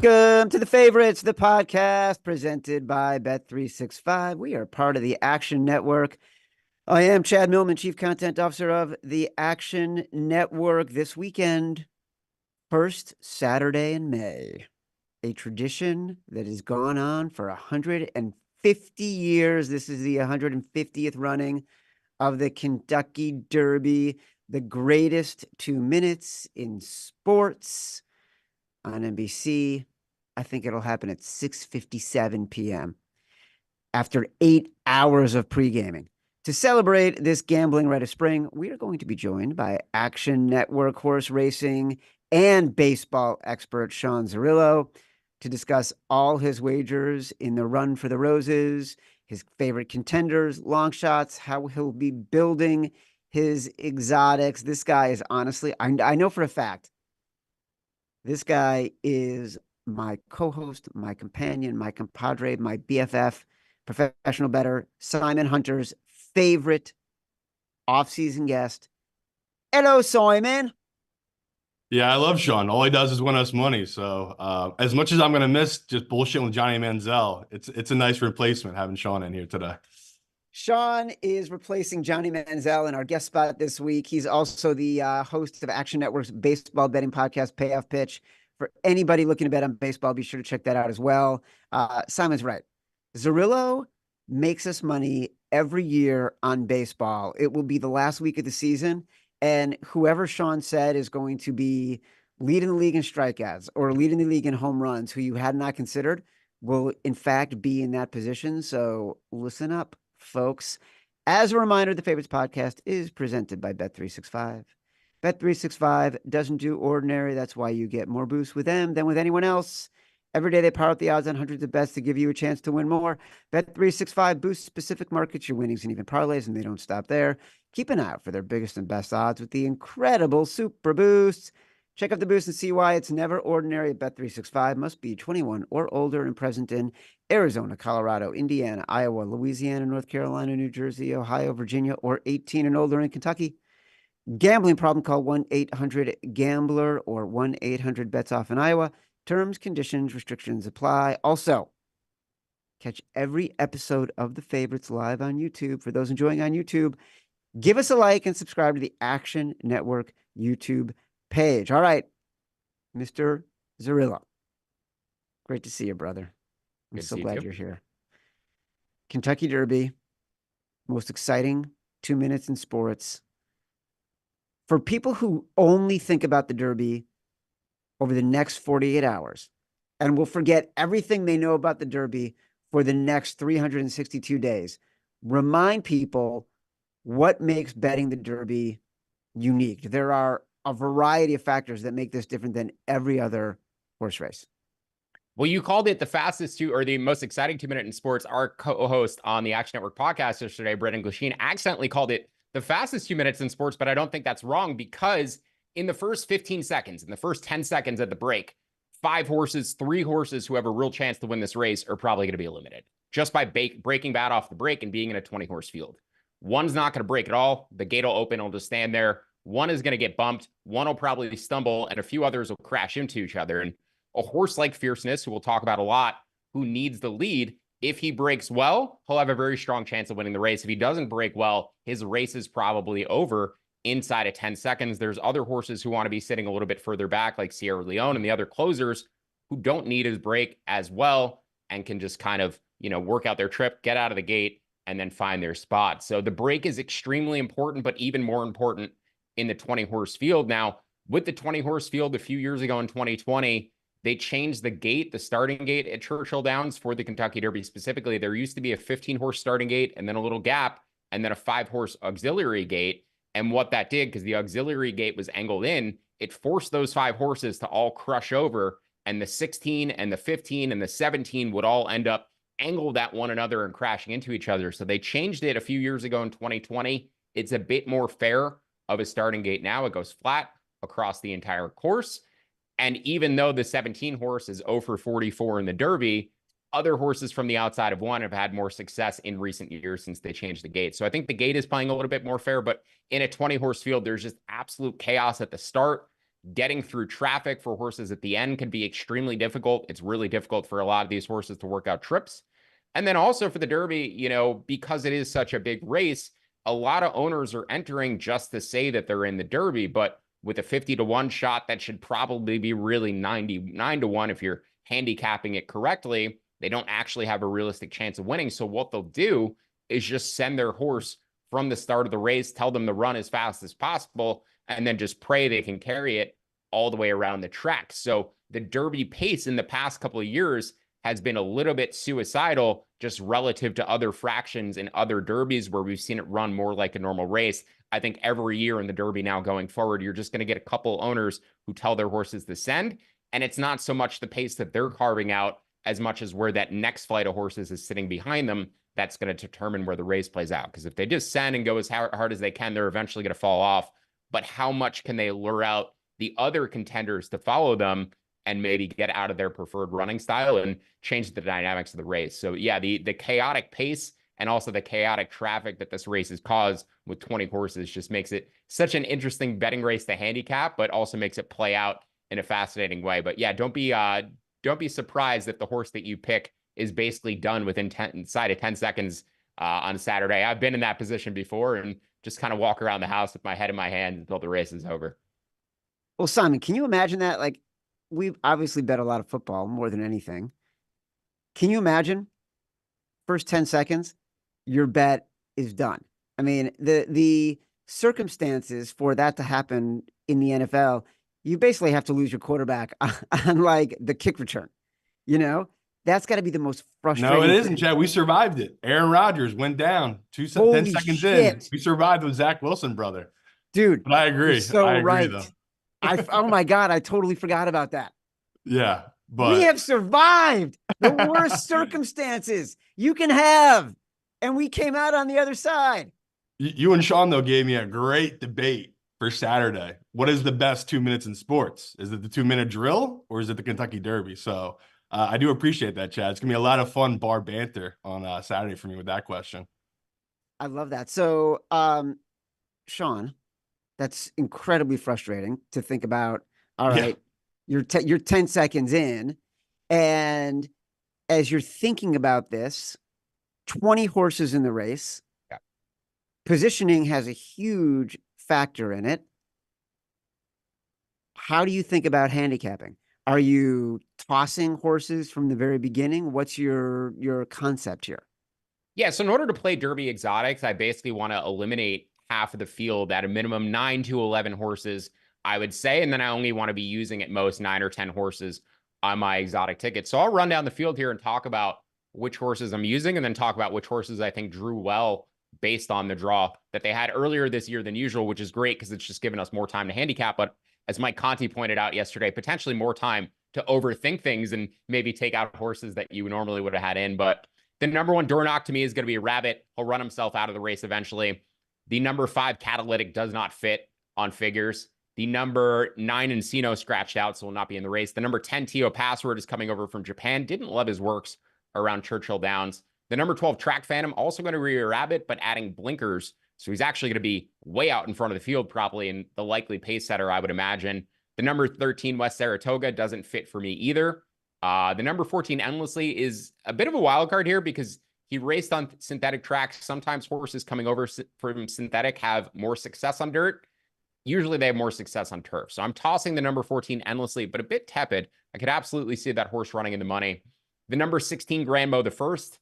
Welcome to The Favorites, the podcast presented by Bet365. We are part of the Action Network. I am Chad Millman, Chief Content Officer of the Action Network. This weekend, first Saturday in May, a tradition that has gone on for 150 years. This is the 150th running of the Kentucky Derby, the greatest 2 minutes in sports on NBC. I think it'll happen at 6:57 p.m. after 8 hours of pre-gaming. To celebrate this gambling rite of spring, we are going to be joined by Action Network horse racing and baseball expert Sean Zerillo to discuss all his wagers in the Run for the Roses, his favorite contenders, long shots, how he'll be building his exotics. This guy is honestly, I know for a fact, this guy is my co-host, my companion, my compadre, my BFF, professional bettor, Simon Hunter's favorite off-season guest. Hello, Simon. Yeah, I love Sean. All he does is win us money. So as much as I'm going to miss just bullshitting with Johnny Manziel, it's a nice replacement having Sean in here today. Sean is replacing Johnny Manziel in our guest spot this week. He's also the host of Action Network's baseball betting podcast, Payoff Pitch. For anybody looking to bet on baseball, be sure to check that out as well. Simon's right. Zerillo makes us money every year on baseball. It will be the last week of the season, and whoever Sean said is going to be leading the league in strikeouts or leading the league in home runs, who you had not considered, will in fact be in that position. So listen up, folks. As a reminder, the Favorites podcast is presented by Bet365. Bet365 doesn't do ordinary. That's why you get more boosts with them than with anyone else. Every day they power up the odds on hundreds of bets to give you a chance to win more. Bet365 boosts specific markets, your winnings, and even parlays, and they don't stop there. Keep an eye out for their biggest and best odds with the incredible Super Boosts. Check out the boost and see why it's never ordinary at Bet365. Must be 21 or older and present in Arizona, Colorado, Indiana, Iowa, Louisiana, North Carolina, New Jersey, Ohio, Virginia, or 18 and older in Kentucky. Gambling problem, call 1-800-GAMBLER or 1-800-BETS-OFF in Iowa. Terms, conditions, restrictions apply. Also, catch every episode of The Favorites live on YouTube. For those enjoying on YouTube, give us a like and subscribe to the Action Network YouTube page. All right, Mr. Zerillo. Great to see you, brother. I'm so glad you're here. Kentucky Derby, most exciting 2 minutes in sports. For people who only think about the Derby over the next 48 hours and will forget everything they know about the Derby for the next 362 days, remind people what makes betting the Derby unique. There are a variety of factors that make this different than every other horse race. Well, you called it the fastest or the most exciting 2 minute in sports. Our co-host on the Action Network podcast yesterday, Brendan Glasheen, accidentally called it the fastest 2 minutes in sports, but I don't think that's wrong, because in the first 15 seconds, in the first 10 seconds at the break, 3 horses who have a real chance to win this race are probably going to be eliminated just by breaking bad off the break and being in a 20-horse field. One's not going to break at all. The gate will open. It'll just stand there. One is going to get bumped. One will probably stumble, and a few others will crash into each other. And a horse like Fierceness, who we'll talk about a lot, who needs the lead, if he breaks well, he'll have a very strong chance of winning the race. If he doesn't break well, his race is probably over inside of 10 seconds. There's other horses who want to be sitting a little bit further back, like Sierra Leone and the other closers, who don't need his break as well and can just kind of, work out their trip, get out of the gate, and then find their spot. So the break is extremely important, but even more important in the 20-horse field. Now, with the 20-horse field a few years ago in 2020, they changed the gate, the starting gate at Churchill Downs for the Kentucky Derby specifically. There used to be a 15-horse starting gate and then a little gap and then a 5-horse auxiliary gate. And what that did, because the auxiliary gate was angled in, it forced those 5 horses to all crush over, and the 16 and the 15 and the 17 would all end up angled at one another and crashing into each other. So they changed it a few years ago in 2020. It's a bit more fair of a starting gate now. It goes flat across the entire course. And even though the 17 horse is 0 for 44 in the Derby, other horses from the outside of one have had more success in recent years since they changed the gate. So I think the gate is playing a little bit more fair, but in a 20-horse field, there's just absolute chaos at the start. getting through traffic for horses at the end can be extremely difficult. It's really difficult for a lot of these horses to work out trips. And then also for the Derby, you know, because it is such a big race, a lot of owners are entering just to say that they're in the Derby, but with a 50-1 shot, that should probably be really 99-1 if you're handicapping it correctly. They don't actually have a realistic chance of winning. So what they'll do is just send their horse from the start of the race, tell them to run as fast as possible, and then just pray they can carry it all the way around the track. So the Derby pace in the past couple of years has been a little bit suicidal just relative to other fractions in other derbies where we've seen it run more like a normal race. I think every year in the Derby now going forward, you're just going to get a couple owners who tell their horses to send. And it's not so much the pace that they're carving out as much as where that next flight of horses is sitting behind them. That's going to determine where the race plays out. Because if they just send and go as hard as they can, they're eventually going to fall off. But how much can they lure out the other contenders to follow them and maybe get out of their preferred running style and change the dynamics of the race? So yeah, the chaotic pace and also the chaotic traffic that this race has caused with 20 horses just makes it such an interesting betting race to handicap, but also makes it play out in a fascinating way. But yeah, don't be surprised if the horse that you pick is basically done within inside of 10 seconds on Saturday. I've been in that position before and just kind of walk around the house with my head in my hand until the race is over. Well, Simon, can you imagine that? Like, we've obviously bet a lot of football more than anything. Can you imagine first 10 seconds, your bet is done? I mean, the circumstances for that to happen in the NFL, you basically have to lose your quarterback on like the kick return. You know, that's got to be the most frustrating. No, it isn't, Chad. We survived it. Aaron Rodgers went down 10 seconds in. We survived with Zach Wilson, brother. Dude, but I agree. So I agree, right. though. Oh my God, I totally forgot about that. Yeah, but we have survived the worst circumstances you can have, and we came out on the other side. You and Sean, though, gave me a great debate for Saturday. What is the best 2 minutes in sports? Is it the 2-minute drill or is it the Kentucky Derby? So I do appreciate that, Chad. It's going to be a lot of fun bar banter on Saturday for me with that question. I love that. So, Sean, that's incredibly frustrating to think about. All right, you're 10 seconds in, and as you're thinking about this, 20 horses in the race. Yeah. Positioning has a huge factor in it. How do you think about handicapping? Are you tossing horses from the very beginning? What's your concept here? Yeah, so in order to play Derby exotics, I basically want to eliminate half of the field at a minimum 9 to 11 horses, I would say. And then I only want to be using at most 9 or 10 horses on my exotic ticket. So I'll run down the field here and talk about which horses I'm using and then talk about which horses I think drew well based on the draw that they had earlier this year than usual, which is great because it's just given us more time to handicap. But as Mike Conti pointed out yesterday, potentially more time to overthink things and maybe take out horses that you normally would have had in. But the number one door knock to me is going to be Rabbit. He'll run himself out of the race eventually. The number 5 Catalytic does not fit on figures. The number 9 Encino scratched out, so will not be in the race. The number 10 Tio Password is coming over from Japan. Didn't love his works around Churchill Downs. The number 12 Track Phantom also going to be a Rabbit, but adding blinkers. So he's actually going to be way out in front of the field probably in the likely pace setter, I would imagine. The number 13 West Saratoga doesn't fit for me either. The number 14 Endlessly is a bit of a wild card here because he raced on synthetic tracks. Sometimes horses coming over from synthetic have more success on dirt. Usually they have more success on turf. So I'm tossing the number 14 Endlessly, but a bit tepid. I could absolutely see that horse running in the money. The number 16 Granmo the First.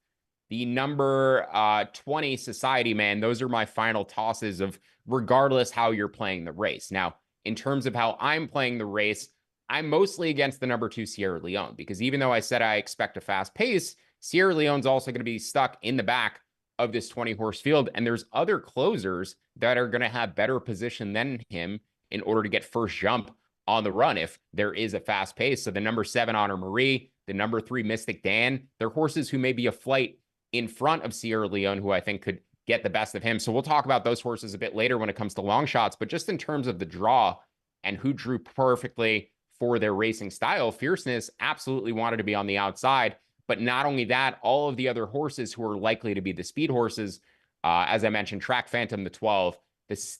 The number 20 Society Man. Those are my final tosses of regardless how you're playing the race. Now, in terms of how I'm playing the race, I'm mostly against the number 2 Sierra Leone because even though I said I expect a fast pace, Sierra Leone's also going to be stuck in the back of this 20-horse field. And there's other closers that are going to have better position than him in order to get first jump on the run if there is a fast pace. So the number 7 Honor Marie, the number 3 Mystic Dan, they're horses who may be a flight in front of Sierra Leone, who I think could get the best of him. So we'll talk about those horses a bit later when it comes to long shots. But just in terms of the draw and who drew perfectly for their racing style, Fierceness absolutely wanted to be on the outside. But not only that, all of the other horses who are likely to be the speed horses, as I mentioned, Track Phantom, the 12,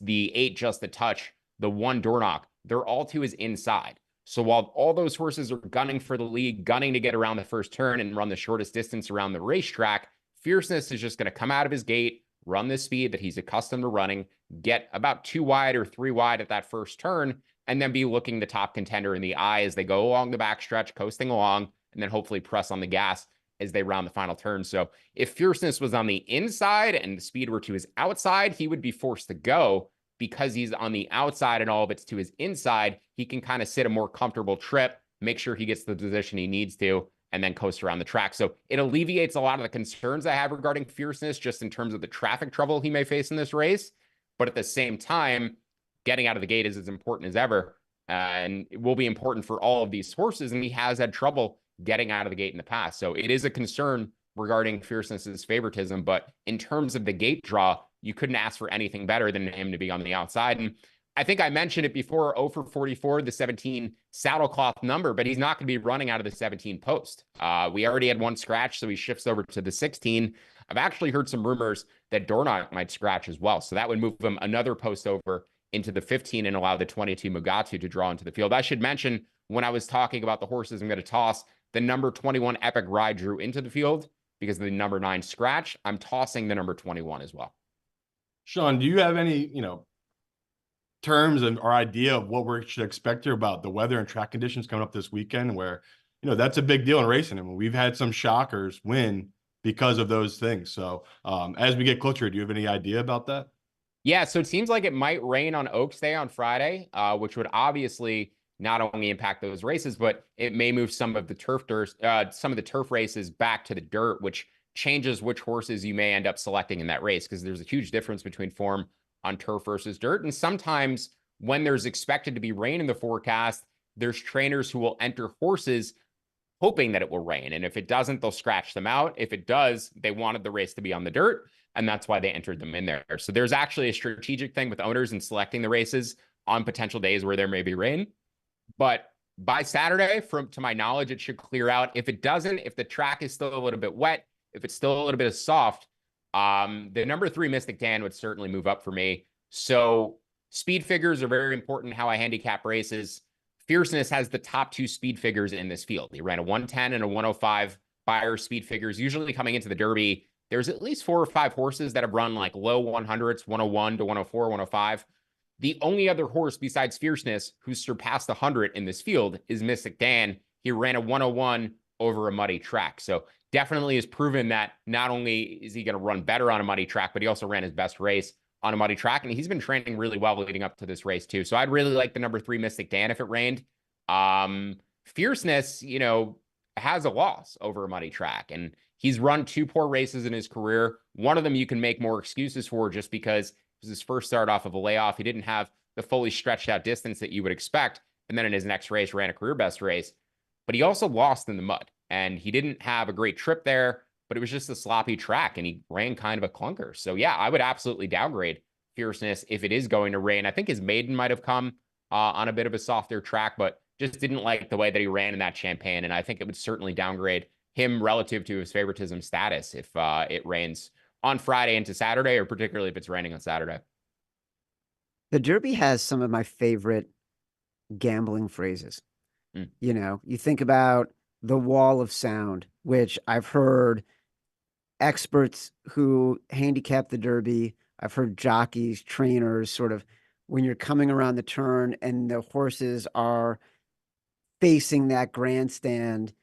the 8 Just a Touch, the 1 Dornock, they're all to his inside. So while all those horses are gunning for the lead, gunning to get around the first turn and run the shortest distance around the racetrack, Fierceness is just going to come out of his gate, run the speed that he's accustomed to running, get about 2 wide or 3 wide at that first turn, and then be looking the top contender in the eye as they go along the backstretch, coasting along, and then hopefully press on the gas as they round the final turn. So if Fierceness was on the inside and the speed were to his outside, he would be forced to go. Because he's on the outside and all of it's to his inside, he can kind of sit a more comfortable trip, make sure he gets the position he needs to, and then coast around the track. So it alleviates a lot of the concerns I have regarding Fierceness, just in terms of the traffic trouble he may face in this race. But at the same time, getting out of the gate is as important as ever. And it will be important for all of these horses. And he has had trouble getting out of the gate in the past. So it is a concern regarding Fierceness's favoritism. But in terms of the gate draw, you couldn't ask for anything better than him to be on the outside. And I think I mentioned it before, 0 for 44, the 17 saddlecloth number, but he's not going to be running out of the 17 post. We already had 1 scratch, so he shifts over to the 16. I've actually heard some rumors that Dornoch might scratch as well. So that would move him another post over into the 15 and allow the 22 Mugatu to draw into the field. I should mention, when I was talking about the horses I'm going to toss, the number 21 Epic Ride drew into the field because of the number 9 scratch. I'm tossing the number 21 as well. Sean, do you have any, terms or idea of what we should expect here about the weather and track conditions coming up this weekend, where, that's a big deal in racing. I mean, we've had some shockers win because of those things. So as we get closer, do you have any idea about that? Yeah, so it seems like it might rain on Oaks Day on Friday, which would obviously not only impact those races, but it may move some of the turf races back to the dirt, which changes which horses you may end up selecting in that race, because there's a huge difference between form on turf versus dirt. And sometimes when there's expected to be rain in the forecast, there's trainers who will enter horses hoping that it will rain. And if it doesn't, they'll scratch them out. If it does, they wanted the race to be on the dirt, and that's why they entered them in there. So there's actually a strategic thing with owners in selecting the races on potential days where there may be rain. But by Saturday, to my knowledge, it should clear out. If it doesn't, if the track is still a little bit wet, if it's still a little bit of soft, the number 3 Mystic Dan would certainly move up for me. So speed figures are very important how I handicap races. Fierceness has the top 2 speed figures in this field. He ran a 110 and a 105 Beyer speed figures. Usually coming into the Derby, there's at least 4 or 5 horses that have run like low 100s, 101 to 104, 105. The only other horse besides Fierceness who's surpassed 100 in this field is Mystic Dan. He ran a 101 over a muddy track. So definitely has proven that not only is he going to run better on a muddy track, but he also ran his best race on a muddy track. And he's been training really well leading up to this race too. So I'd really like the number 3 Mystic Dan if it rained. Fierceness, has a loss over a muddy track, and he's run 2 poor races in his career. One of them you can make more excuses for just because it was his first start off of a layoff. He didn't have the fully stretched out distance that you would expect. And then in his next race, ran a career best race, but he also lost in the mud, and he didn't have a great trip there, but it was just a sloppy track and he ran kind of a clunker. So yeah, I would absolutely downgrade Fierceness if it is going to rain. I think his maiden might have come on a bit of a softer track, but just didn't like the way that he ran in that Champagne. And I think it would certainly downgrade him relative to his favoritism status if it rains on Friday into Saturday, or particularly if it's raining on Saturday. The Derby has some of my favorite gambling phrases. You think about the wall of sound, which I've heard experts who handicap the Derby, I've heard jockeys, trainers, sort of when you're coming around the turn and the horses are facing that grandstand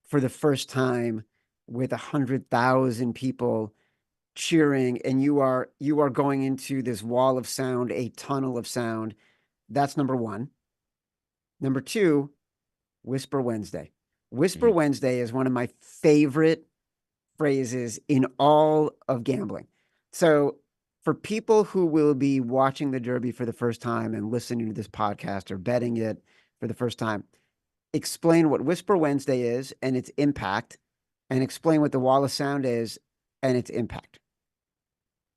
for the first time with 100,000 people cheering, and you are going into this wall of sound, a tunnel of sound. That's number 1. Number 2, Whisper Wednesday. Whisper Wednesday is one of my favorite phrases in all of gambling. So for people who will be watching the Derby for the first time and listening to this podcast or betting it for the first time, explain what Whisper Wednesday is and its impact, and explain what the wall of sound is and its impact.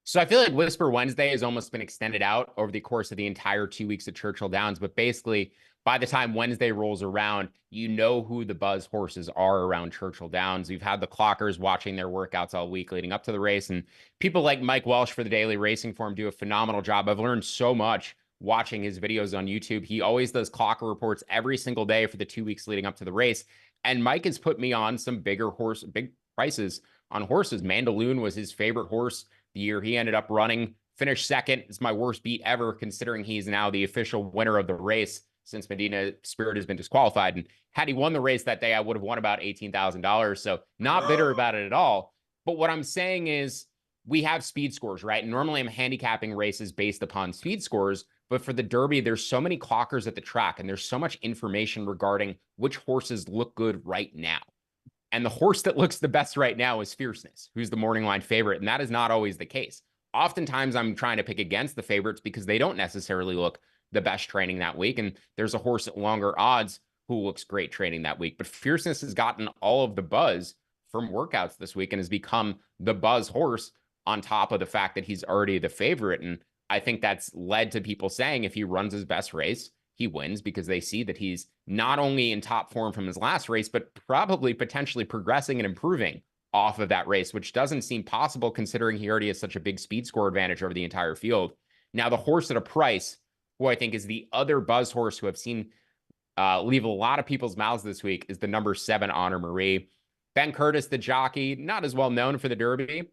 So I feel like Whisper Wednesday has almost been extended out over the course of the entire 2 weeks at Churchill Downs. But basically, by the time Wednesday rolls around, you know who the buzz horses are around Churchill Downs. We've had the clockers watching their workouts all week leading up to the race. And people like Mike Welsh for the Daily Racing Form do a phenomenal job. I've learned so much watching his videos on YouTube. He always does clock reports every single day for the 2 weeks leading up to the race. And Mike has put me on some big prices on horses. Mandaloon was his favorite horse the year he ended up running. Finished second. It's my worst beat ever, considering he's now the official winner of the race since Medina Spirit has been disqualified. And had he won the race that day, I would have won about $18,000. So not bitter about it at all. But what I'm saying is we have speed scores, right? And normally I'm handicapping races based upon speed scores. But for the Derby, there's so many clockers at the track, and there's so much information regarding which horses look good right now. And the horse that looks the best right now is Fierceness, who's the morning line favorite. And that is not always the case. Oftentimes I'm trying to pick against the favorites because they don't necessarily look the best training that week. And there's a horse at longer odds who looks great training that week. But Fierceness has gotten all of the buzz from workouts this week and has become the buzz horse on top of the fact that he's already the favorite. And I think that's led to people saying if he runs his best race, he wins, because they see that he's not only in top form from his last race, but probably potentially progressing and improving off of that race, which doesn't seem possible considering he already has such a big speed score advantage over the entire field. Now, the horse at a price, who I think is the other buzz horse who I've seen leave a lot of people's mouths this week, is the number 7 Honor Marie. Ben Curtis, the jockey, not as well known for the Derby,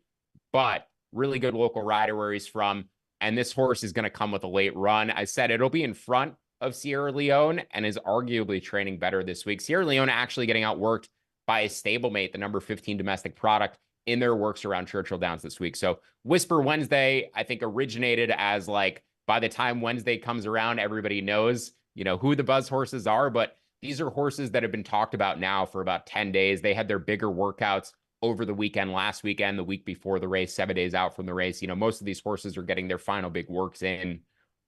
but really good local rider where he's from. And this horse is going to come with a late run. I said it'll be in front of Sierra Leone and is arguably training better this week. Sierra Leone actually getting outworked by a stablemate, the number 15 domestic product, in their works around Churchill Downs this week. So Whisper Wednesday, I think, originated as like, by the time Wednesday comes around, everybody knows, who the buzz horses are. But these are horses that have been talked about now for about 10 days. They had their bigger workouts over the weekend, last weekend, the week before the race, 7 days out from the race. Most of these horses are getting their final big works in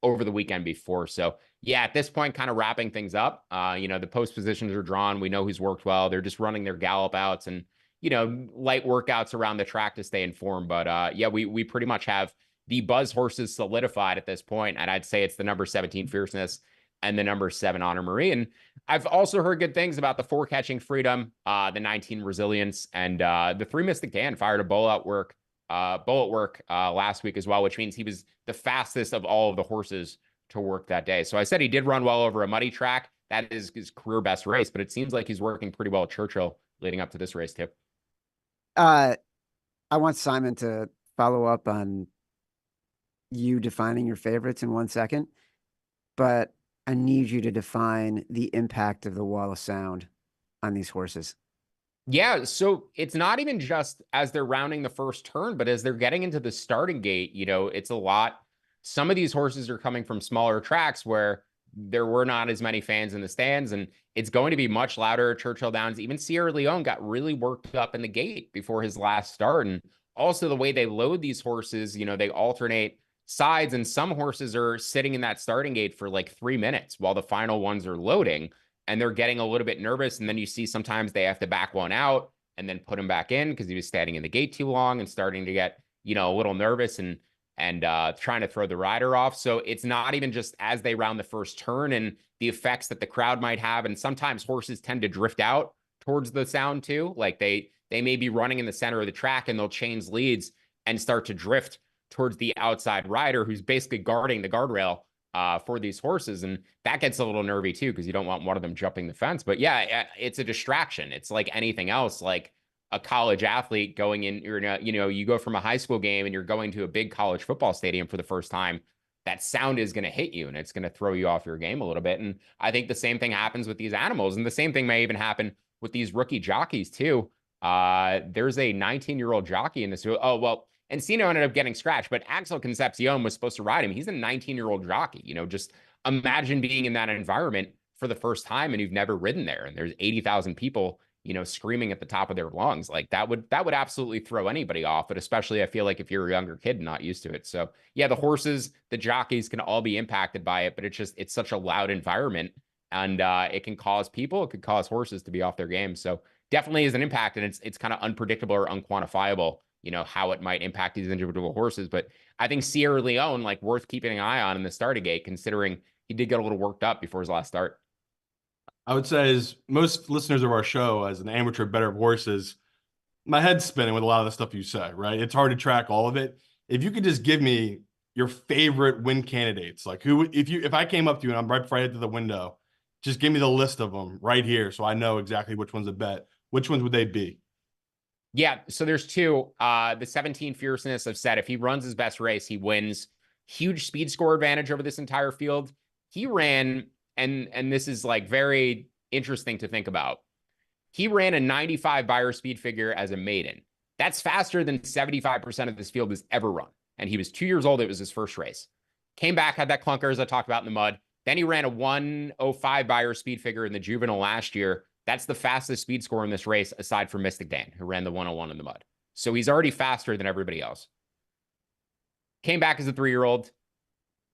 over the weekend before. So yeah, at this point, kind of wrapping things up. The post positions are drawn. We know who's worked well. They're just running their gallop outs and, light workouts around the track to stay in form. But yeah, we pretty much have the buzz horses solidified at this point. And I'd say it's the number 17 Fierceness and the number 7 Honor Marie. And I've also heard good things about the 4 Catching Freedom, the 19 Resilience, and the 3 Mystic Dan fired a bullet work last week as well, which means he was the fastest of all of the horses to work that day. So I said he did run well over a muddy track. That is his career best race, but it seems like he's working pretty well at Churchill leading up to this race too. I want Simon to follow up on you defining your favorites in 1 second, but I need you to define the impact of the wall of sound on these horses. Yeah, so it's not even just as they're rounding the first turn, but as they're getting into the starting gate, it's a lot. Some of these horses are coming from smaller tracks where there were not as many fans in the stands, and it's going to be much louder at Churchill Downs. Even Sierra Leone got really worked up in the gate before his last start. And also the way they load these horses, they alternate sides, and some horses are sitting in that starting gate for like 3 minutes while the final ones are loading, and they're getting a little bit nervous. And then you see sometimes they have to back one out and then put him back in because he was standing in the gate too long and starting to get, a little nervous and trying to throw the rider off. So it's not even just as they round the first turn and the effects that the crowd might have. And sometimes horses tend to drift out towards the sound too. Like they may be running in the center of the track and they'll change leads and start to drift towards the outside rider who's basically guarding the guardrail for these horses. And that gets a little nervy too, because you don't want one of them jumping the fence. But yeah, it's a distraction. It's like anything else, like a college athlete going in, you go from a high school game and you're going to a big college football stadium for the first time. That sound is going to hit you and it's going to throw you off your game a little bit. And I think the same thing happens with these animals. And the same thing may even happen with these rookie jockeys too. There's a 19-year-old jockey in this. Oh, well, Encino ended up getting scratched, but Axel Concepcion was supposed to ride him. He's a 19-year-old jockey. Just imagine being in that environment for the first time and you've never ridden there. And there's 80,000 people, screaming at the top of their lungs. Like that would absolutely throw anybody off. But especially I feel like if you're a younger kid not used to it. So yeah, the horses, the jockeys can all be impacted by it, but it's such a loud environment and it can cause it could cause horses to be off their game. So definitely is an impact, and it's kind of unpredictable or unquantifiable, how it might impact these individual horses. But I think Sierra Leone, like, worth keeping an eye on in the starting gate, considering he did get a little worked up before his last start. I would say, as most listeners of our show, as an amateur bettor of horses, my head's spinning with a lot of the stuff you say, right? It's hard to track all of it. If you could just give me your favorite win candidates. Like if I came up to you and I'm right at the window, just give me the list of them right here so I know exactly which one's a bet. Which ones would they be? Yeah, so there's two. The 17 Fierceness, I've said if he runs his best race, he wins. Huge speed score advantage over this entire field. He ran, and this is like very interesting to think about. He ran a 95 Beyer speed figure as a maiden. That's faster than 75% of this field has ever run. And he was 2 years old. It was his first race. Came back, had that clunker, as I talked about in the mud. Then he ran a 105 Beyer speed figure in the juvenile last year. That's the fastest speed score in this race, aside from Mystic Dan, who ran the 101 in the mud. So he's already faster than everybody else. Came back as a 3-year-old.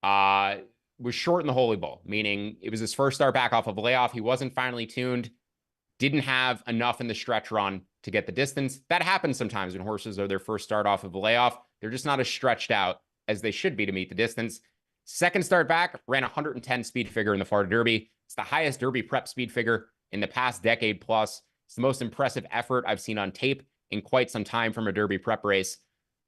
Was short in the Holy Bowl, meaning it was his first start back off of a layoff. He wasn't finely tuned. Didn't have enough in the stretch run to get the distance. That happens sometimes when horses are their first start off of a layoff. They're just not as stretched out as they should be to meet the distance. Second start back, ran 110 speed figure in the Florida Derby. It's the highest Derby prep speed figure in the past decade plus. It's the most impressive effort I've seen on tape in quite some time from a Derby prep race.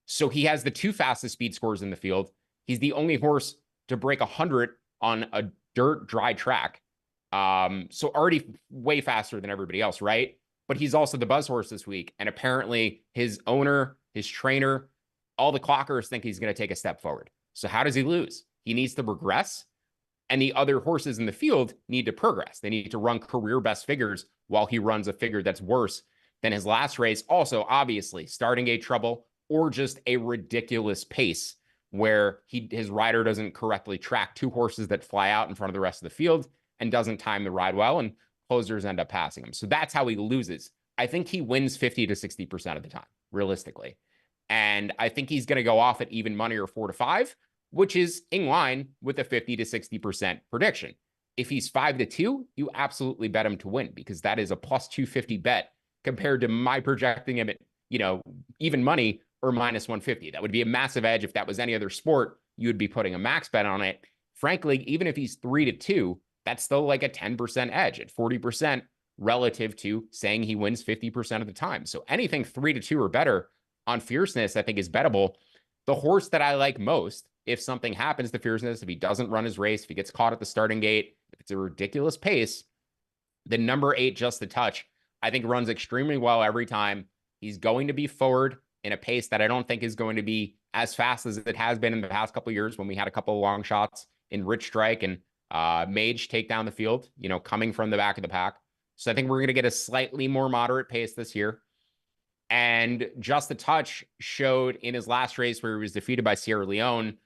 So he has the two fastest speed scores in the field. He's the only horse to break 100 on a dirt dry track. So already way faster than everybody else, right? But he's also the buzz horse this week. And apparently his owner, his trainer, all the clockers think he's going to take a step forward. So how does he lose? He needs to regress. And the other horses in the field need to progress. They need to run career best figures while he runs a figure that's worse than his last race. Also, obviously, starting gate trouble or just a ridiculous pace where his rider doesn't correctly track two horses that fly out in front of the rest of the field and doesn't time the ride well, and closers end up passing him. So that's how he loses. I think he wins 50 to 60% of the time, realistically. And I think he's going to go off at even money or 4 to 5, which is in line with a 50 to 60% prediction. If he's 5 to 2, you absolutely bet him to win, because that is a plus 250 bet compared to my projecting him at, even money or minus 150. That would be a massive edge. If that was any other sport, you would be putting a max bet on it. Frankly, even if he's 3 to 2, that's still like a 10% edge at 40% relative to saying he wins 50% of the time. So anything 3 to 2 or better on Fierceness, I think, is bettable. The horse that I like most, if something happens to Fierceness, if he doesn't run his race, if he gets caught at the starting gate, if it's a ridiculous pace, the number 8, Just the Touch, I think runs extremely well every time. He's going to be forward in a pace that I don't think is going to be as fast as it has been in the past couple of years when we had a couple of long shots in Rich Strike and Mage take down the field, coming from the back of the pack. So I think we're going to get a slightly more moderate pace this year. And Just the Touch showed in his last race where he was defeated by Sierra Leone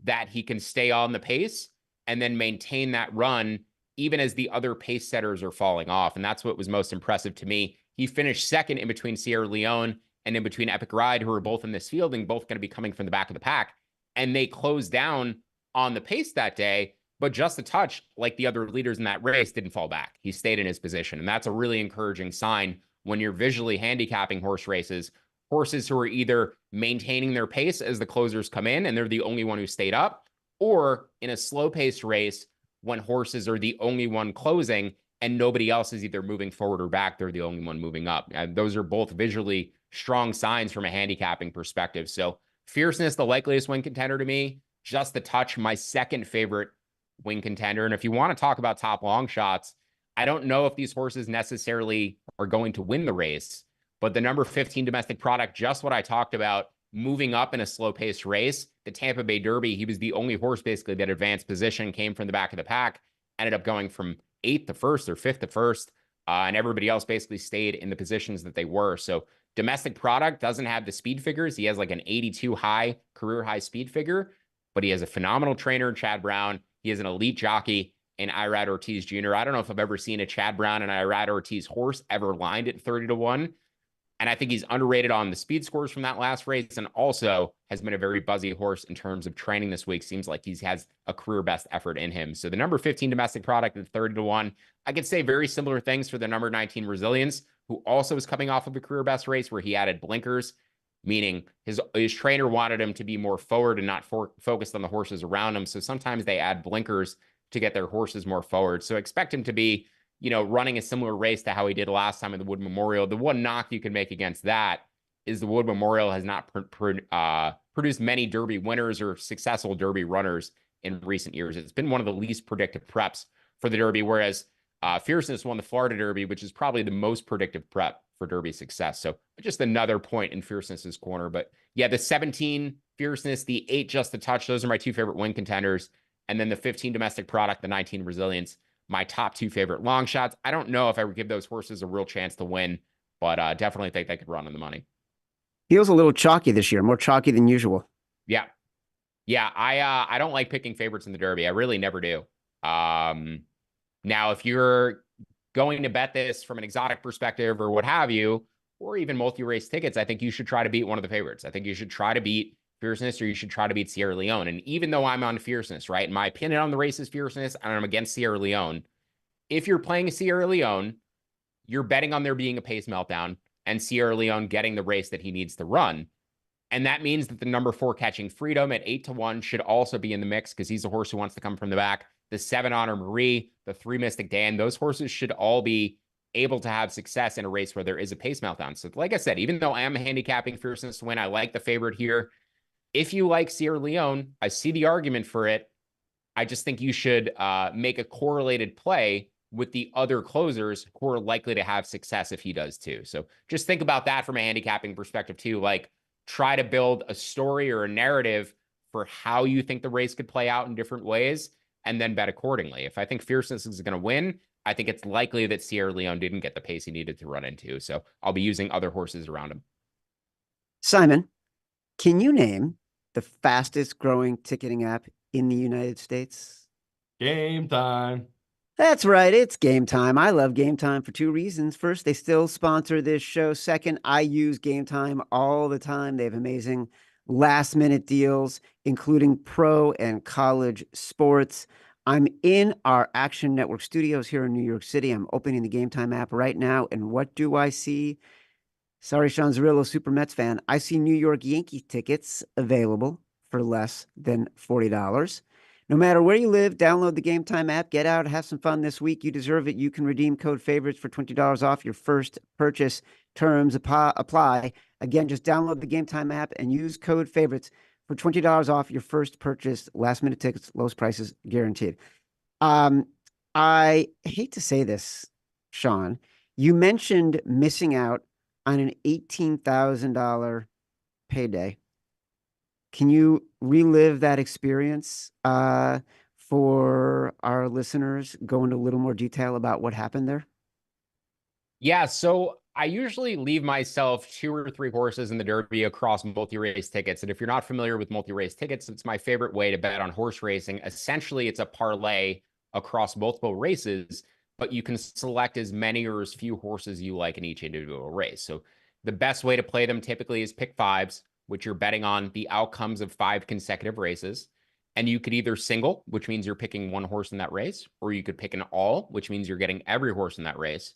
that he can stay on the pace and then maintain that run even as the other pace setters are falling off. And that's what was most impressive to me. He finished second in between Sierra Leone and in between Epic Ride, who are both in this field and both going to be coming from the back of the pack. And they closed down on the pace that day. But Just the Touch, like the other leaders in that race, didn't fall back. He stayed in his position. And that's a really encouraging sign when you're visually handicapping horse races. Horses who are either maintaining their pace as the closers come in and they're the only one who stayed up, or in a slow-paced race when horses are the only one closing and nobody else is either moving forward or back, they're the only one moving up. And those are both visually strong signs from a handicapping perspective. So Fierceness, the likeliest win contender to me. Just the Touch, my second favorite win contender. And if you want to talk about top long shots, I don't know if these horses necessarily are going to win the race, but the number 15 Domestic Product, just what I talked about, moving up in a slow-paced race, the Tampa Bay Derby, he was the only horse basically that advanced position, came from the back of the pack, ended up going from 8th to 1st or 5th to 1st, and everybody else basically stayed in the positions that they were. So Domestic Product doesn't have the speed figures. He has like an 82 career high speed figure, but he has a phenomenal trainer, Chad Brown. He is an elite jockey in Irad Ortiz Jr. I don't know if I've ever seen a Chad Brown and Irad Ortiz horse ever lined at 30 to 1. And I think he's underrated on the speed scores from that last race, and also has been a very buzzy horse in terms of training this week. Seems like he has a career best effort in him. So the number 15 Domestic Product at 30 to 1. I could say very similar things for the number 19 Resilience, who also is coming off of a career best race where he added blinkers, meaning his trainer wanted him to be more forward and not focused on the horses around him. So sometimes they add blinkers to get their horses more forward. So expect him to be, running a similar race to how he did last time in the Wood Memorial. The one knock you can make against that is the Wood Memorial has not produced many Derby winners or successful Derby runners in recent years. It's been one of the least predictive preps for the Derby, whereas Fierceness won the Florida Derby, which is probably the most predictive prep for Derby success. So just another point in Fierceness's corner. But yeah, the 17 Fierceness, the 8 Just a Touch, those are my 2 favorite win contenders. And then the 15 Domestic Product, the 19 Resilience, my top 2 favorite long shots. I don't know if I would give those horses a real chance to win, but definitely think they could run on the money. Feels a little chalky this year, more chalky than usual. Yeah. Yeah, I don't like picking favorites in the Derby. I really never do. Now, if you're going to bet this from an exotic perspective or what have you, or even multi-race tickets, I think you should try to beat one of the favorites. I think you should try to beat Fierceness, or you should try to beat Sierra Leone. And even though I'm on Fierceness, right, my opinion on the race is Fierceness, and I'm against Sierra Leone. If you're playing Sierra Leone, you're betting on there being a pace meltdown and Sierra Leone getting the race that he needs to run. And that means that the number 4 Catching Freedom at 8-1 should also be in the mix because he's a horse who wants to come from the back. The 7 Honor Marie, the 3 Mystic Dan, those horses should all be able to have success in a race where there is a pace meltdown. So like I said, even though I am handicapping Fierceness to win, I like the favorite here. If you like Sierra Leone, I see the argument for it. I just think you should make a correlated play with the other closers who are likely to have success if he does too. So just think about that from a handicapping perspective too. Like, try to build a story or a narrative for how you think the race could play out in different ways, and then bet accordingly. If I think Fierceness is going to win, I think it's likely that Sierra Leone didn't get the pace he needed to run into. So I'll be using other horses around him. Simon, can you name the fastest growing ticketing app in the United States? Game Time. That's right. It's Game Time. I love Game Time for 2 reasons. First, they still sponsor this show. Second, I use Game Time all the time. They have amazing last-minute deals, including pro and college sports. I'm in our Action Network studios here in New York City. I'm opening the Game Time app right now, and what do I see? Sorry, Sean Zerillo, Super Mets fan. I see New York Yankees tickets available for less than $40. No matter where you live, download the Game Time app. Get out, have some fun this week. You deserve it. You can redeem code favorites for $20 off your first purchase. Terms apply. Again, just download the Game Time app and use code favorites for $20 off your first purchase. Last minute tickets, lowest prices guaranteed. I hate to say this, Sean. You mentioned missing out on an $18,000 payday. Can you relive that experience for our listeners? Go into a little more detail about what happened there. Yeah, so I usually leave myself 2 or 3 horses in the Derby across multi-race tickets. And if you're not familiar with multi-race tickets, it's my favorite way to bet on horse racing. Essentially, it's a parlay across multiple races, but you can select as many or as few horses you like in each individual race. So the best way to play them typically is pick 5s, which you're betting on the outcomes of 5 consecutive races. And you could either single, which means you're picking 1 horse in that race, or you could pick an all, which means you're getting every horse in that race.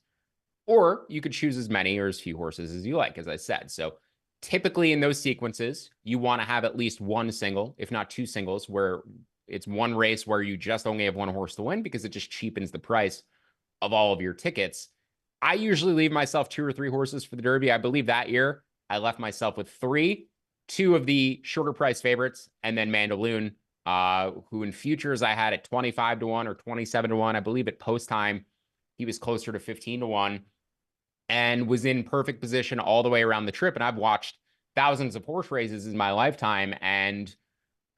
Or you could choose as many or as few horses as you like, as I said. So typically in those sequences, you want to have at least 1 single, if not 2 singles, where it's 1 race where you just only have 1 horse to win because it just cheapens the price of all of your tickets. I usually leave myself 2 or 3 horses for the Derby. I believe that year I left myself with 3, 2 of the shorter price favorites, and then Mandaloon, who in futures I had at 25-1 or 27-1. I believe at post time, he was closer to 15-1 and was in perfect position all the way around the trip. And I've watched thousands of horse races in my lifetime, and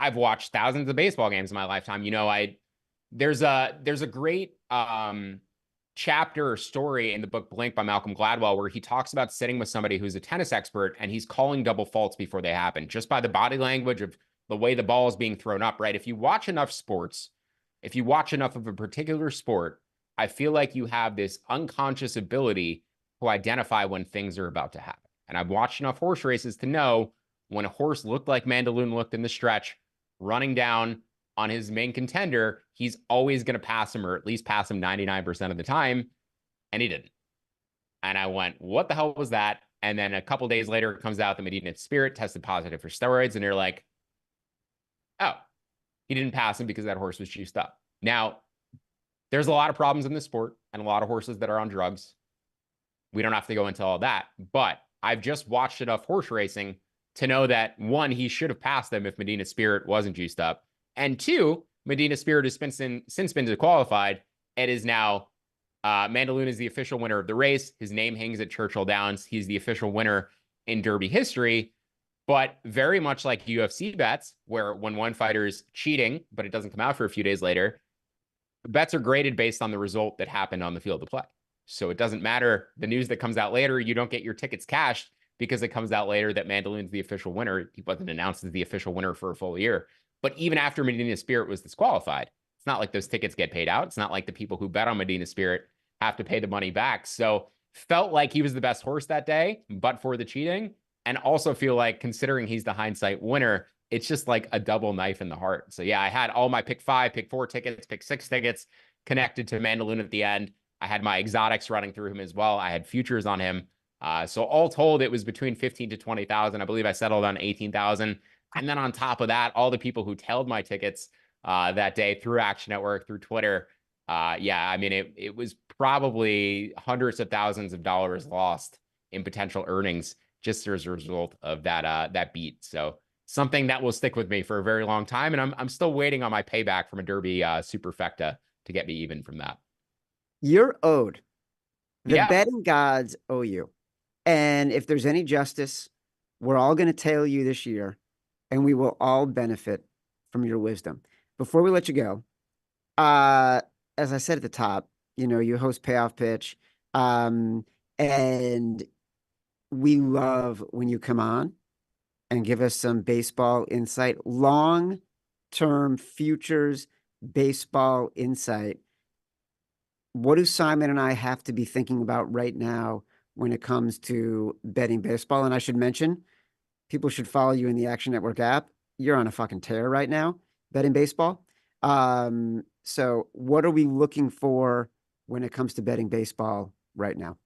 I've watched thousands of baseball games in my lifetime. You know, there's a great chapter or story in the book Blink by Malcolm Gladwell where he talks about sitting with somebody who's a tennis expert, and he's calling double faults before they happen, just by the body language of the way the ball is being thrown up, right? If you watch enough sports, if you watch enough of a particular sport, I feel like you have this unconscious ability to identify when things are about to happen. And I've watched enough horse races to know when a horse looked like Mandaloon looked in the stretch, running down on his main contender, he's always going to pass him, or at least pass him 99% of the time. And he didn't. And I went, what the hell was that? And then a couple days later, it comes out that Medina Spirit tested positive for steroids. And you're like, oh, he didn't pass him because that horse was juiced up. Now, there's a lot of problems in this sport and a lot of horses that are on drugs. We don't have to go into all that, but I've just watched enough horse racing to know that, one, he should have passed them if Medina Spirit wasn't juiced up. And two, Medina Spirit has since been disqualified. It is now Mandaloun is the official winner of the race. His name hangs at Churchill Downs. He's the official winner in Derby history. But very much like UFC bets, where when one fighter is cheating, but it doesn't come out for a few days later, bets are graded based on the result that happened on the field of play. So it doesn't matter the news that comes out later. You don't get your tickets cashed because it comes out later that Mandaloun's the official winner. He wasn't announced as the official winner for a full year. But even after Medina Spirit was disqualified, it's not like those tickets get paid out. It's not like the people who bet on Medina Spirit have to pay the money back. So felt like he was the best horse that day, but for the cheating. And also feel like, considering he's the hindsight winner, it's just like a double knife in the heart. So yeah, I had all my pick 5, pick 4 tickets, pick 6 tickets connected to Mandaloun at the end. I had my exotics running through him as well. I had futures on him. So all told, it was between 15 to 20,000. I believe I settled on 18,000. And then on top of that, all the people who tailed my tickets that day through Action Network, through Twitter. Yeah, I mean, it was probably hundreds of thousands of dollars lost in potential earnings just as a result of that beat. So something that will stick with me for a very long time. And I'm still waiting on my payback from a Derby superfecta to get me even from that. You're owed. The Yeah. betting gods owe you. And if there's any justice, we're all going to tail you this year, and we will all benefit from your wisdom. Before we let you go, as I said at the top, you host Payoff Pitch, and we love when you come on and give us some baseball insight, long-term futures baseball insight. What do Simon and I have to be thinking about right now when it comes to betting baseball? And I should mention, people should follow you in the Action Network app. You're on a fucking tear right now, betting baseball. So what are we looking for when it comes to betting baseball right now?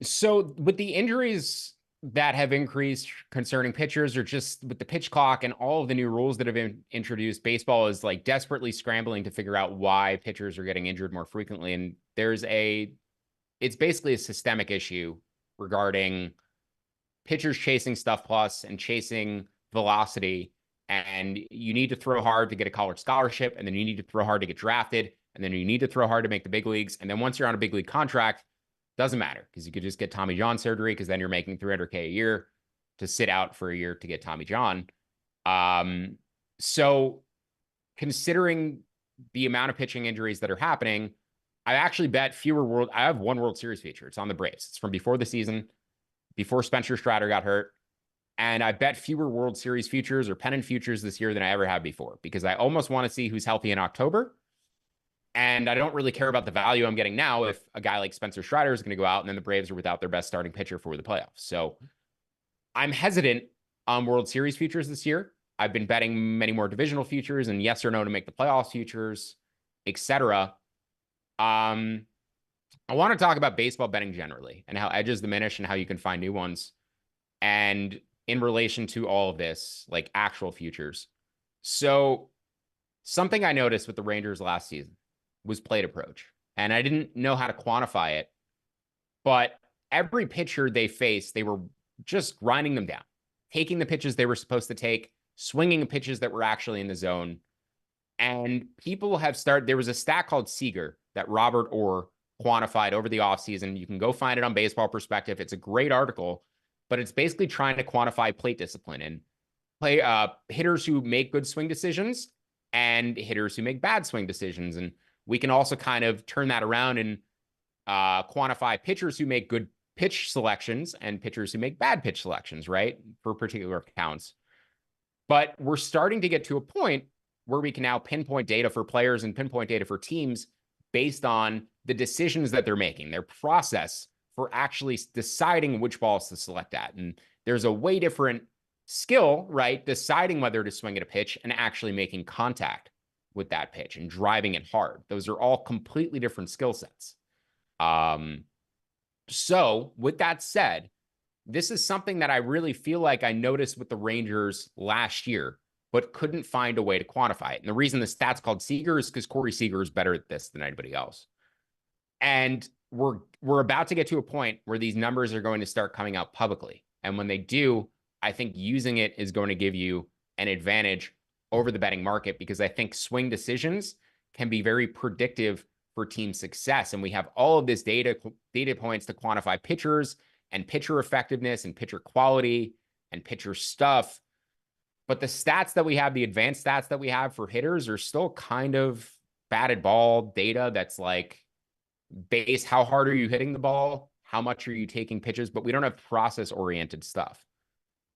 So with the injuries that have increased concerning pitchers, or just with the pitch clock and all of the new rules that have been introduced, baseball is like desperately scrambling to figure out why pitchers are getting injured more frequently. And it's basically a systemic issue regarding pitchers chasing stuff plus and chasing velocity. And you need to throw hard to get a college scholarship. And then you need to throw hard to get drafted. And then you need to throw hard to make the big leagues. And then once you're on a big league contract, doesn't matter, because you could just get Tommy John surgery, because then you're making $300K a year to sit out for a year to get Tommy John. So considering the amount of pitching injuries that are happening, I actually bet I have one World Series feature. It's on the Braves. It's from before the season, before Spencer Strider got hurt. And I bet fewer World Series futures or pennant futures this year than I ever have before, because I almost want to see who's healthy in October. And I don't really care about the value I'm getting now if a guy like Spencer Strider is going to go out and then the Braves are without their best starting pitcher for the playoffs. So I'm hesitant on World Series futures this year. I've been betting many more divisional futures and yes or no to make the playoffs futures, etc. I want to talk about baseball betting generally and how edges diminish and how you can find new ones. And in relation to all of this, like actual futures. So something I noticed with the Rangers last season was plate approach. And I didn't know how to quantify it, but every pitcher they faced, they were just grinding them down, taking the pitches they were supposed to take, swinging pitches that were actually in the zone. And people have started, there was a stat called Seager that Robert Orr quantified over the offseason. You can go find it on Baseball Perspective. It's a great article, but it's basically trying to quantify plate discipline and play hitters who make good swing decisions and hitters who make bad swing decisions. And we can also kind of turn that around and quantify pitchers who make good pitch selections and pitchers who make bad pitch selections, right, for particular counts. But we're starting to get to a point where we can now pinpoint data for players and pinpoint data for teams based on the decisions that they're making, their process for actually deciding which balls to select at. And there's a way different skill, right, deciding whether to swing at a pitch and actually making contact with that pitch and driving it hard. Those are all completely different skill sets. So with that said, this is something that I really feel like I noticed with the Rangers last year, but couldn't find a way to quantify it. And the reason the stat's called Seager is because Corey Seager is better at this than anybody else. And we're about to get to a point where these numbers are going to start coming out publicly. And when they do, I think using it is going to give you an advantage over the betting market, because I think swing decisions can be very predictive for team success. And we have all of this data points to quantify pitchers and pitcher effectiveness and pitcher quality and pitcher stuff. But the stats that we have, the advanced stats that we have for hitters, are still kind of batted ball data that's like base, how hard are you hitting the ball? How much are you taking pitches? But we don't have process-oriented stuff.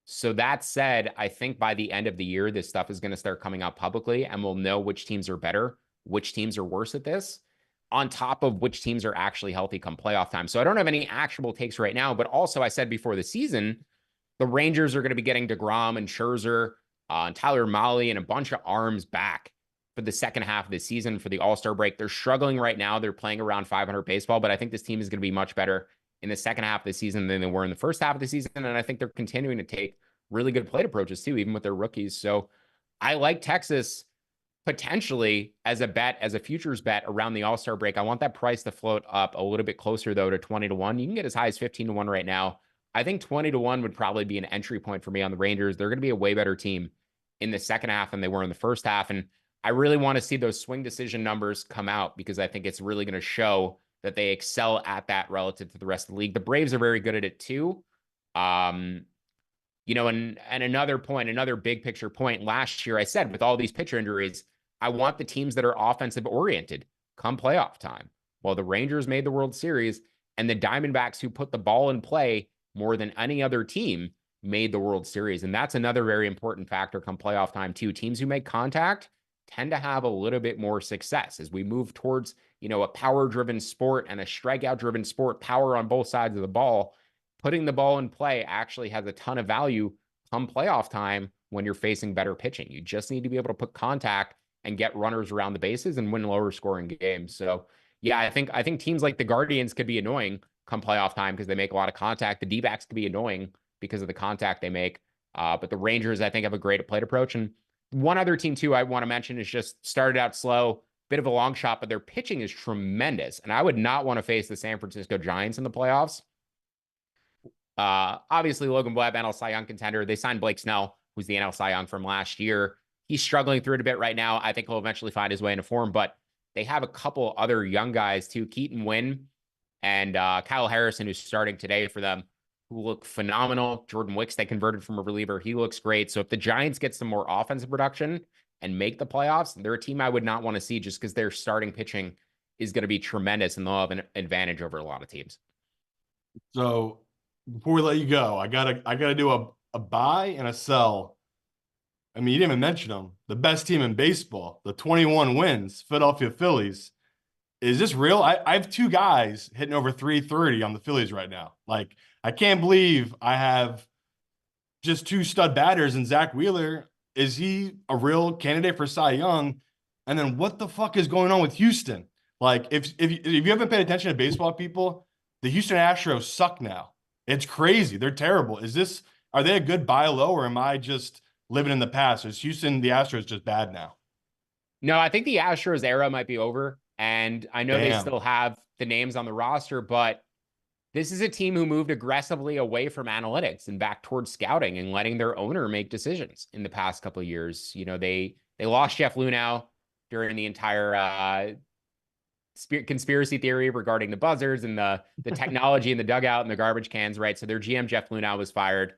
So that said, I think by the end of the year, this stuff is going to start coming out publicly, and we'll know which teams are better, which teams are worse at this, on top of which teams are actually healthy come playoff time. So I don't have any actual takes right now, but also I said before the season, the Rangers are going to be getting DeGrom and Scherzer and Tyler Mahle and a bunch of arms back for the second half of the season for the All-Star break. They're struggling right now. They're playing around 500 baseball, but I think this team is going to be much better in the second half of the season than they were in the first half of the season. And I think they're continuing to take really good plate approaches too, even with their rookies. So I like Texas potentially as a bet, as a futures bet around the All-Star break. I want that price to float up a little bit closer though to 20-1. You can get as high as 15-1 right now. I think 20-1 would probably be an entry point for me on the Rangers. They're going to be a way better team in the second half than they were in the first half. And I really want to see those swing decision numbers come out, because I think it's really going to show that they excel at that relative to the rest of the league. The Braves are very good at it too. You know, and another point, another big picture point, last year I said with all these pitcher injuries, I want the teams that are offensive oriented come playoff time. Well, the Rangers made the World Series, and the Diamondbacks, who put the ball in play more than any other team, made the World Series. And that's another very important factor come playoff time too. Teams who make contact tend to have a little bit more success as we move towards, you know, a power-driven sport and a strikeout-driven sport, power on both sides of the ball. Putting the ball in play actually has a ton of value come playoff time when you're facing better pitching. You just need to be able to put contact and get runners around the bases and win lower scoring games. So yeah, I think teams like the Guardians could be annoying come playoff time because they make a lot of contact. The D-backs could be annoying because of the contact they make. But the Rangers, I think, have a great plate approach. And one other team too I want to mention is just started out slow, bit of a long shot, but their pitching is tremendous. And I would not want to face the San Francisco Giants in the playoffs. Obviously, Logan Webb, NL Cy Young contender. They signed Blake Snell, who's the NL Cy Young from last year. He's struggling through it a bit right now. I think he'll eventually find his way into form, but they have a couple other young guys too, Keaton Wynn and Kyle Harrison, who's starting today for them, who look phenomenal. Jordan Wicks, they converted from a reliever. He looks great. So if the Giants get some more offensive production and make the playoffs, they're a team I would not want to see just because their starting pitching is going to be tremendous and they'll have an advantage over a lot of teams. So before we let you go, I gotta do a buy and a sell. I mean, you didn't even mention them. The best team in baseball, the 21 wins, Philadelphia Phillies. Is this real? I have two guys hitting over 330 on the Phillies right now. Like, I can't believe I have just two stud batters and Zach Wheeler. Is he a real candidate for Cy Young? And then what the fuck is going on with Houston? Like, if you haven't paid attention to baseball, people, the Houston Astros suck now. It's crazy. They're terrible. Are they a good buy low, or am I just living in the past? Is Houston, the Astros, just bad now? No, I think the Astros era might be over. And I know they still have the names on the roster, but this is a team who moved aggressively away from analytics and back towards scouting and letting their owner make decisions in the past couple of years. You know, they lost Jeff Luhnow during the entire conspiracy theory regarding the buzzers and the technology in the dugout and the garbage cans, right? So their GM, Jeff Luhnow, was fired.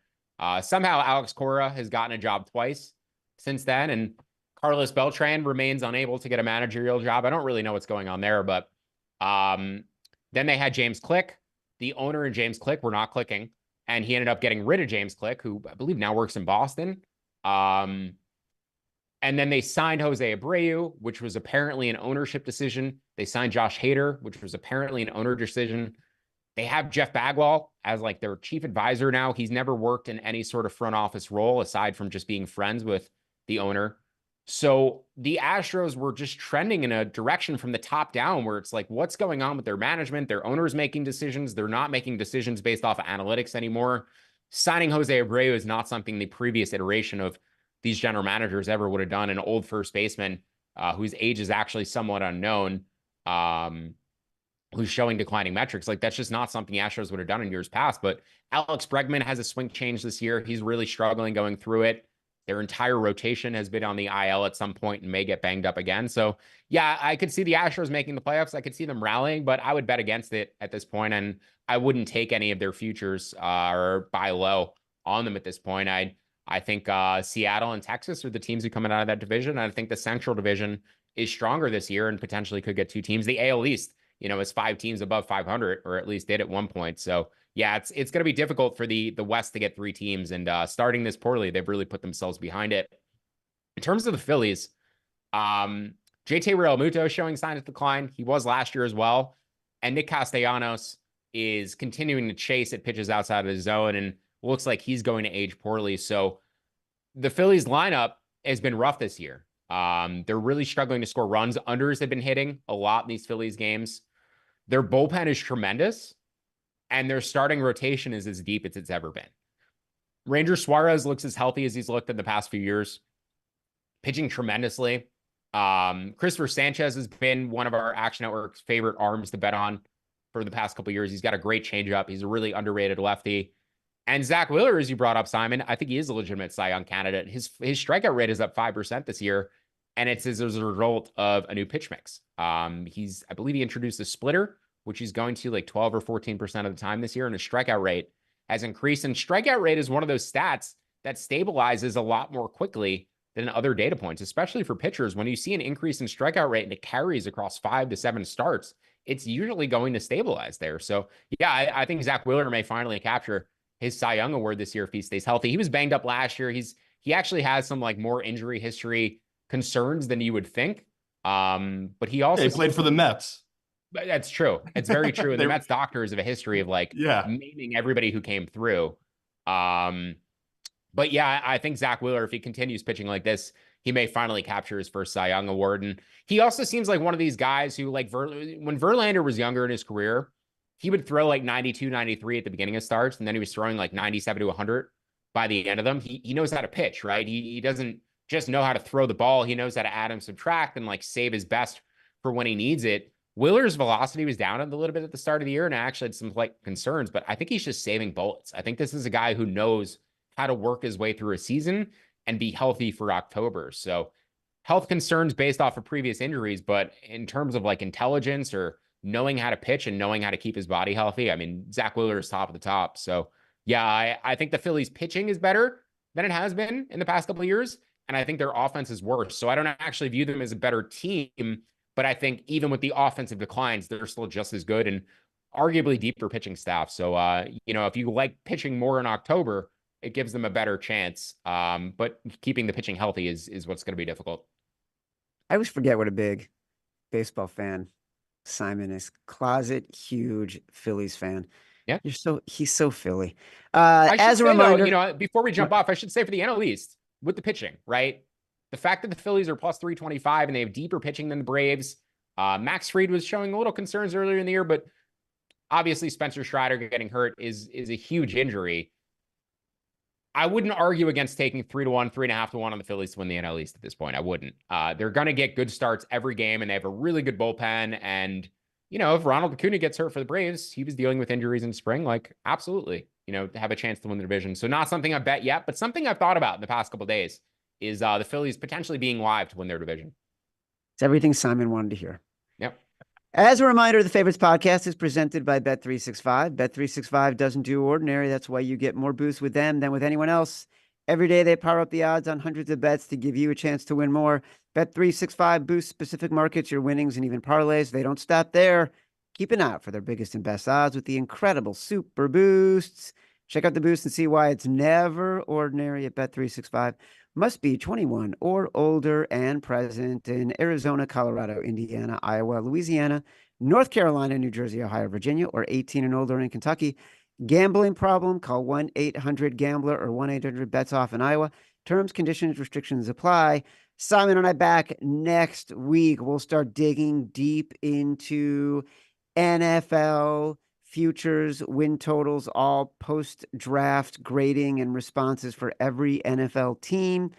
Somehow Alex Cora has gotten a job twice since then, and Carlos Beltran remains unable to get a managerial job. I don't really know what's going on there, but then they had James Click. The owner and James Click were not clicking, and he ended up getting rid of James Click, who I believe now works in Boston. And then they signed Jose Abreu, which was apparently an ownership decision. They signed Josh Hader, which was apparently an owner decision. They have Jeff Bagwell as like their chief advisor now. He's never worked in any sort of front office role aside from just being friends with the owner. So the Astros were just trending in a direction from the top down where it's like, what's going on with their management? Their owner's making decisions. They're not making decisions based off of analytics anymore. Signing Jose Abreu is not something the previous iteration of these general managers ever would have done. An old first baseman whose age is actually somewhat unknown. who's showing declining metrics. Like, that's just not something the Astros would have done in years past. But Alex Bregman has a swing change this year. He's really struggling going through it. Their entire rotation has been on the IL at some point and may get banged up again. So, yeah, I could see the Astros making the playoffs. I could see them rallying, but I would bet against it at this point, and I wouldn't take any of their futures or buy low on them at this point. I think Seattle and Texas are the teams who coming out of that division. I think the Central Division is stronger this year and potentially could get two teams. The AL East, is 5 teams above 500, or at least did at one point. So, yeah, it's going to be difficult for the West to get 3 teams, and starting this poorly, they've really put themselves behind it. In terms of the Phillies, JT Realmuto showing signs of decline. He was last year as well, and Nick Castellanos is continuing to chase at pitches outside of the zone, and looks like he's going to age poorly. So the Phillies lineup has been rough this year. They're really struggling to score runs. Unders have been hitting a lot in these Phillies games. Their bullpen is tremendous, and their starting rotation is as deep as it's ever been. Ranger Suarez looks as healthy as he's looked in the past few years, pitching tremendously. Christopher Sanchez has been one of our Action Network's favorite arms to bet on for the past couple of years. He's got a great changeup. He's a really underrated lefty. And Zach Wheeler, as you brought up, Simon, I think he is a legitimate Cy Young candidate. His strikeout rate is up 5% this year, and it's as a result of a new pitch mix. I believe he introduced a splitter, which he's going to like 12 or 14% of the time this year, and his strikeout rate has increased. And strikeout rate is one of those stats that stabilizes a lot more quickly than other data points, especially for pitchers. When you see an increase in strikeout rate and it carries across 5 to 7 starts, it's usually going to stabilize there. So, yeah, I think Zach Wheeler may finally capture his Cy Young award this year if he stays healthy. He was banged up last year. He actually has some like more injury history concerns than you would think. But he also played for the Mets. That's true. It's very true. And the Mets doctors have a history of like naming everybody who came through. But yeah, I think Zach Wheeler, if he continues pitching like this, he may finally capture his first Cy Young award. And he also seems like one of these guys who, like, when Verlander was younger in his career, he would throw like 92, 93 at the beginning of starts, and then he was throwing like 97 to 100 by the end of them. He knows how to pitch, right? He doesn't just know how to throw the ball. He knows how to add and subtract and like save his best for when he needs it. Wheeler's velocity was down a little bit at the start of the year, and I actually had some like concerns, but I think he's just saving bullets. I think this is a guy who knows how to work his way through a season and be healthy for October. So health concerns based off of previous injuries, but in terms of like intelligence or knowing how to pitch and knowing how to keep his body healthy, I mean, Zach Wheeler is top of the top. So yeah, I think the Phillies pitching is better than it has been in the past couple of years. And I think their offense is worse. So I don't actually view them as a better team, but I think even with the offensive declines, they're still just as good and arguably deeper pitching staff. So, if you like pitching more in October, it gives them a better chance. But keeping the pitching healthy is what's going to be difficult. I always forget what a big baseball fan Simon is. Closet huge Phillies fan. Yeah, he's so Philly. As a reminder, though, before we jump off, I should say for the NL East with the pitching, right? The fact that the Phillies are plus 325 and they have deeper pitching than the Braves. Max Fried was showing a little concerns earlier in the year, but obviously Spencer Strider getting hurt is a huge injury. I wouldn't argue against taking 3-1, 3.5 to 1 on the Phillies to win the NL East at this point. I wouldn't. They're going to get good starts every game, and they have a really good bullpen. And, if Ronald Acuna gets hurt for the Braves, he was dealing with injuries in spring, like absolutely, have a chance to win the division. So not something I've bet yet, but something I've thought about in the past couple of days is the Phillies potentially being live to win their division. It's everything Simon wanted to hear. Yep. As a reminder, the Favorites podcast is presented by Bet365. Bet365 doesn't do ordinary. That's why you get more boosts with them than with anyone else. Every day they power up the odds on hundreds of bets to give you a chance to win more. Bet365 boosts specific markets, your winnings, and even parlays. They don't stop there. Keep an eye out for their biggest and best odds with the incredible Super Boosts. Check out the boost and see why it's never ordinary at Bet365. Must be 21 or older and present in Arizona, Colorado, Indiana, Iowa, Louisiana, North Carolina, New Jersey, Ohio, Virginia, or 18 and older in Kentucky. Gambling problem? Call 1-800-GAMBLER or 1-800-BETS-OFF in Iowa. Terms, conditions, restrictions apply. Simon and I back next week. We'll start digging deep into NFL futures, win totals, all post-draft grading and responses for every NFL team.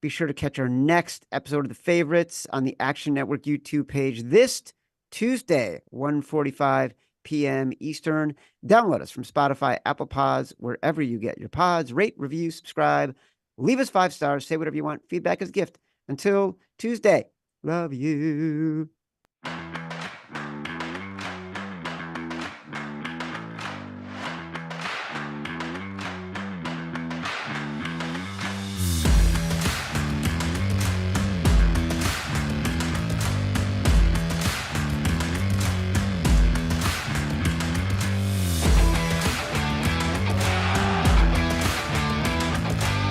Be sure to catch our next episode of The Favorites on the Action Network YouTube page this Tuesday, 1:45 p.m. Eastern. Download us from Spotify, Apple Pods, wherever you get your pods. Rate, review, subscribe. Leave us 5 stars. Say whatever you want. Feedback is a gift. Until Tuesday. Love you.